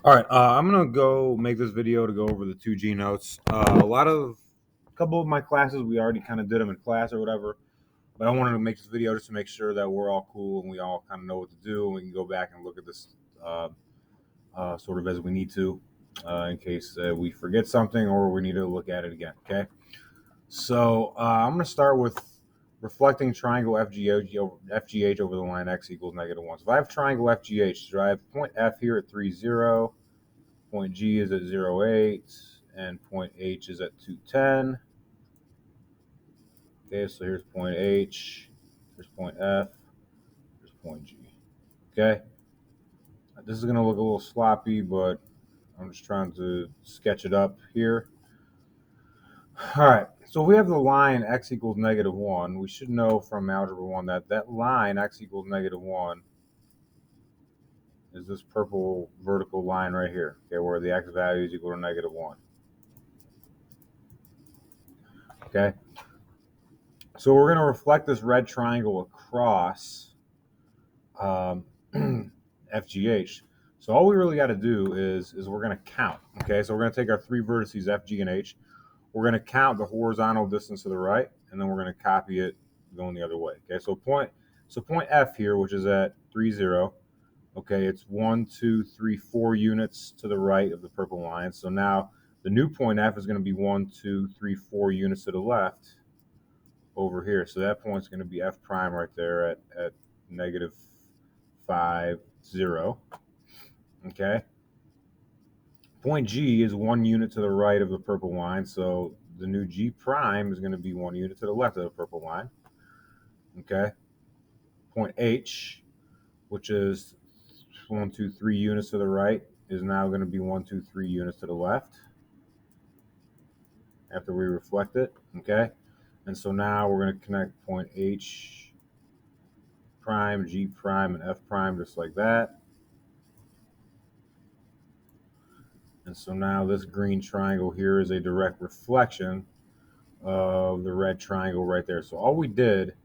All right, I'm gonna go make this video to go over the 2G notes. A couple of my classes we already kind of did them in class or whatever, but I wanted to make this video just to make sure that we're all cool and we all kind of know what to do, and we can go back and look at this uh, sort of as we need to, in case we forget something or we need to look at it again. Okay, so I'm gonna start with reflecting triangle FGH over the line x equals -1. So if I have triangle FGH, so I have point F here at 3, 0. Point G is at 0.8, and point H is at 210. Okay, so here's point H, here's point F, here's point G. Okay, this is going to look a little sloppy, but I'm just trying to sketch it up here. All right, so if we have the line x equals -1, we should know from algebra 1 that that line x equals -1 is this purple vertical line right here, okay, where the x value is equal to -1. Okay, so we're going to reflect this red triangle across FGH. So all we really got to do is we're going to count. Okay, so we're going to take our three vertices F, G, and H. We're going to count the horizontal distance to the right, and then we're going to copy it going the other way. Okay, so point F here, which is at 3, 0. Okay, it's 1, 2, 3, 4 units to the right of the purple line. So now the new point F is going to be 1, 2, 3, 4 units to the left over here. So that point's going to be F prime right there at -5, 0. Okay. Point G is 1 unit to the right of the purple line, so the new G prime is going to be 1 unit to the left of the purple line. Okay. Point H, which is 1, 2, 3 units to the right, is now going to be 1, 2, 3 units to the left after we reflect it. Okay. And so now we're going to connect point H prime, G prime, and F prime just like that. And so now this green triangle here is a direct reflection of the red triangle right there. So all we did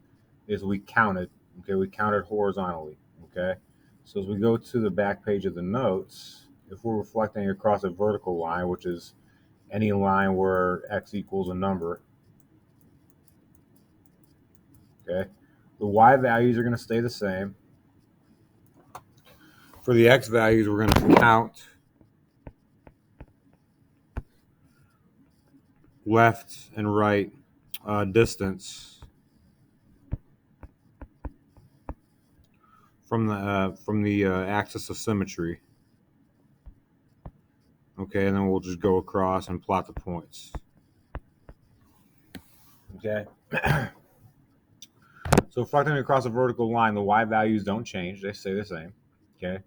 is we counted. Okay, we counted horizontally. Okay, so as we go to the back page of the notes, if we're reflecting across a vertical line, which is any line where x equals a number, okay, the y values are going to stay the same. For the x values, we're going to count left and right distance from the axis of symmetry. Okay, and then we'll just go across and plot the points. Okay. So reflecting across a vertical line, the y values don't change; they stay the same. Okay.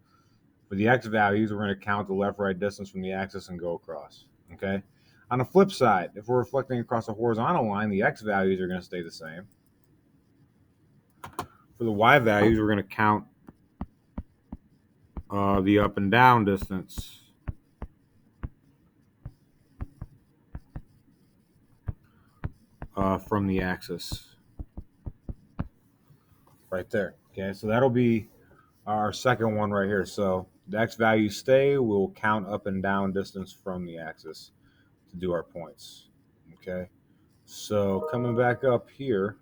For the x values, we're going to count the left-right distance from the axis and go across. Okay. On the flip side, if we're reflecting across a horizontal line, the x values are going to stay the same. For the y values, we're going to count the up and down distance from the axis. Right there. Okay, so that'll be our second one right here. So the x values stay. We'll count up and down distance from the axis to do our points. Okay, so coming back up here,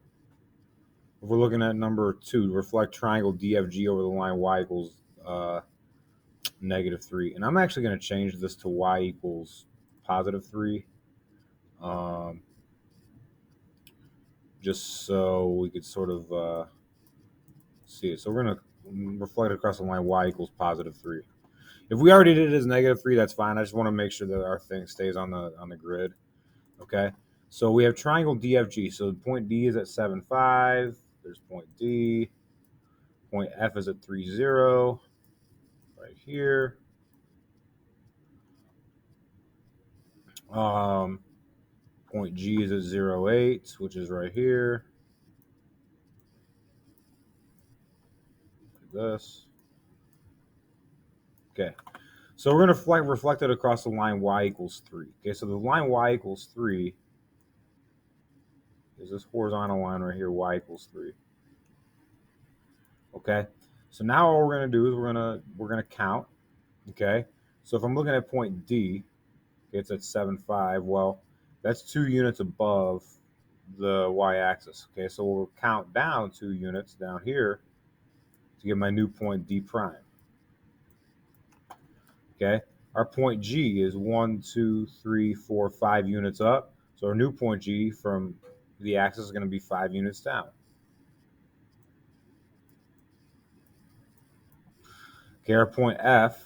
if we're looking at number 2, reflect triangle DFG over the line y equals -3. And I'm actually going to change this to y equals +3. Just so we could sort of see it. So we're going to reflect across the line y equals +3. If we already did it as -3, that's fine. I just want to make sure that our thing stays on the grid. Okay. So we have triangle DFG. So point D is at 7, 5. There's point D. Point F is at 3, 0. Right here. Point G is at 0, 8, which is right here. Like this. Okay. So we're going to reflect it across the line y equals 3. Okay, so the line y equals 3 is this horizontal line right here, y equals 3. Okay, so now all we're going to do is we're going to count. Okay, So if I'm looking at point D, it's at 7.5. Well, that's 2 units above the y-axis. Okay, so we'll count down 2 units down here to get my new point D prime. Okay, our point G is 1, 2, 3, 4, 5 units up. So our new point G from the axis is going to be 5 units down. Okay, our point F,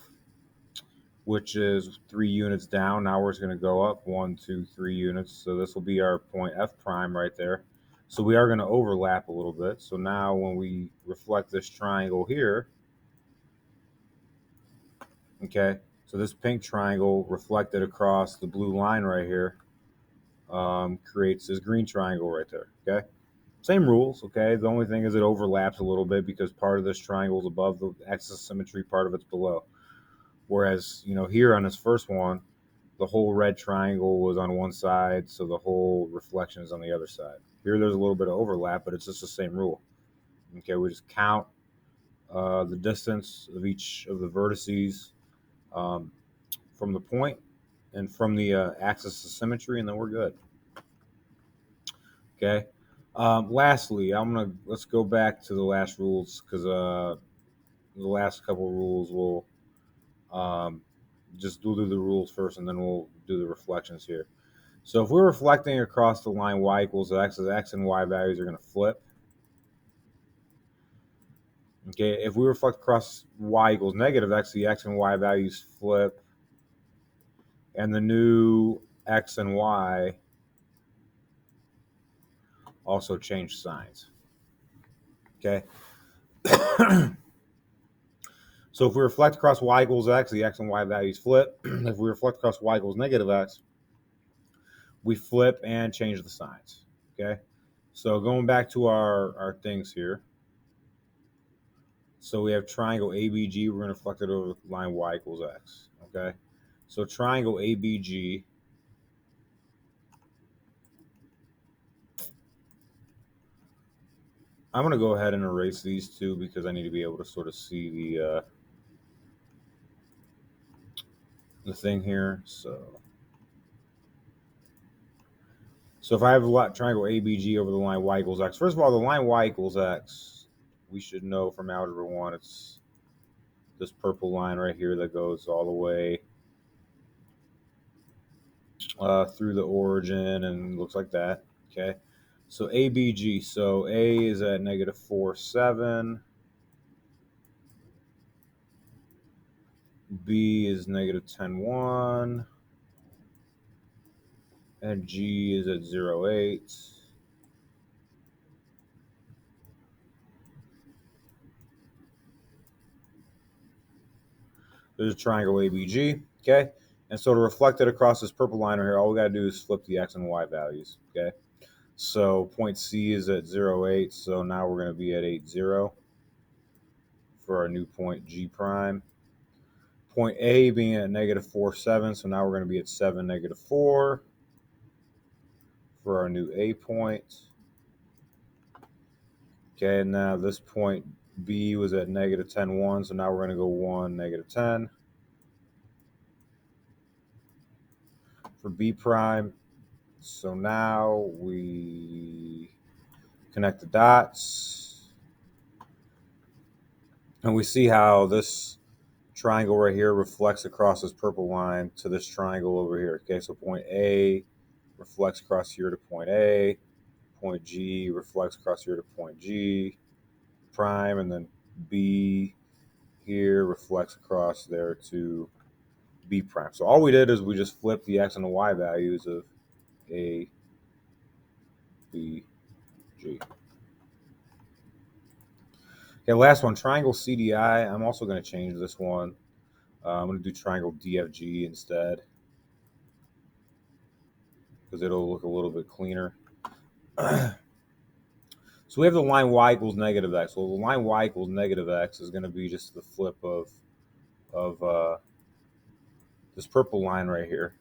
which is 3 units down, now we're just going to go up 1, 2, 3 units. So this will be our point F prime right there. So we are going to overlap a little bit. So now when we reflect this triangle here, okay, so this pink triangle reflected across the blue line right here creates this green triangle right there. Okay, same rules. Okay, the only thing is it overlaps a little bit because part of this triangle is above the axis of symmetry, part of it's below. Whereas, you know, here on this first one, the whole red triangle was on one side, so the whole reflection is on the other side. Here there's a little bit of overlap, but it's just the same rule. Okay, we just count the distance of each of the vertices from the point and from the axis of symmetry, and then we're good. Okay. Lastly, let's go back to the last rules because the last couple rules will just do the rules first, and then we'll do the reflections here. So if we're reflecting across the line y equals x, the x and y values are going to flip. Okay, if we reflect across y equals negative x, the x and y values flip, and the new x and y also change signs. Okay. So if we reflect across y equals x, the x and y values flip. If we reflect across y equals negative x, we flip and change the signs. Okay. So going back to our things here. So we have triangle ABG. We're going to reflect it over the line y equals x. Okay. So triangle ABG. I'm going to go ahead and erase these two because I need to be able to sort of see the thing here. So if I have a triangle ABG over the line y equals x, first of all, the line y equals x, we should know from Algebra 1, it's this purple line right here that goes all the way through the origin and looks like that. Okay, so ABG, so A is at negative 4, 7. B is negative 10, 1. And G is at 0, 8. There's a triangle ABG, okay? And so to reflect it across this purple line right here, all we got to do is flip the x and y values, okay? So point C is at 0, 8, so now we're going to be at 8, 0 for our new point G prime. Point A being at negative 4, 7, so now we're going to be at 7, negative 4 for our new A point. Okay, and now this point B was at negative 10, 1, so now we're going to go 1, negative 10 for B prime. So now we connect the dots, and we see how this triangle right here reflects across this purple line to this triangle over here. Okay, so point A reflects across here to point A, point G reflects across here to point G prime, and then B here reflects across there to B prime. So all we did is we just flipped the x and the y values of A, B, G. Okay, last one, triangle CDI. I'm also going to change this one. I'm going to do triangle DFG instead because it'll look a little bit cleaner. So we have the line y equals negative x. Well, the line y equals negative x is going to be just the flip of this purple line right here.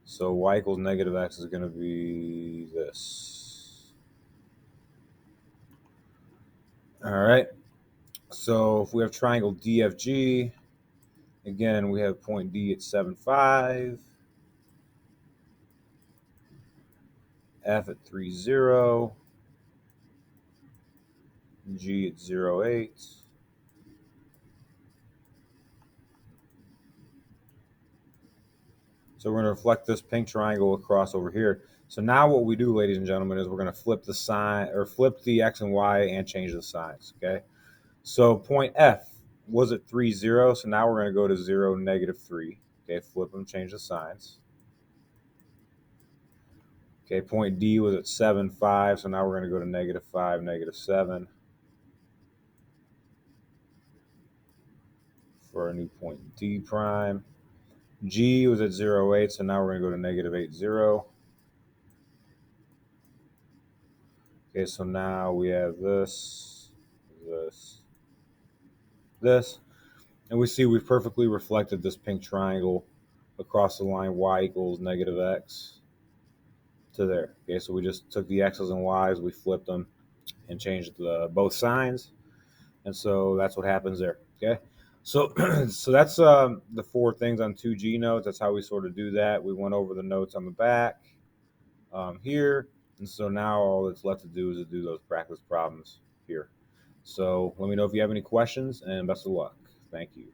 So y equals negative x is going to be this. All right. So if we have triangle DFG, Again, we have point D at 7.5, F at 3.0, G at 0.8. So we're going to reflect this pink triangle across over here. So now what we do, ladies and gentlemen, is we're going to flip the sign, or flip the X and Y and change the signs, okay? So point F was at 3.0, so now we're going to go to 0, -3. Okay, flip them, change the signs. Okay, point D was at 7.5, so now we're going to go to -5, -7 for a new point D prime. G was at 0.8, so now we're going to go to -8.0. Okay, so now we have this, this, and we see we've perfectly reflected this pink triangle across the line y equals -x to there. Okay, so we just took the x's and y's, we flipped them, and changed both signs, and so that's what happens there. Okay, so so that's the 4 things on 2G notes. That's how we sort of do that. We went over the notes on the back here, and so now all that's left to do is to do those practice problems here. So let me know if you have any questions, and best of luck. Thank you.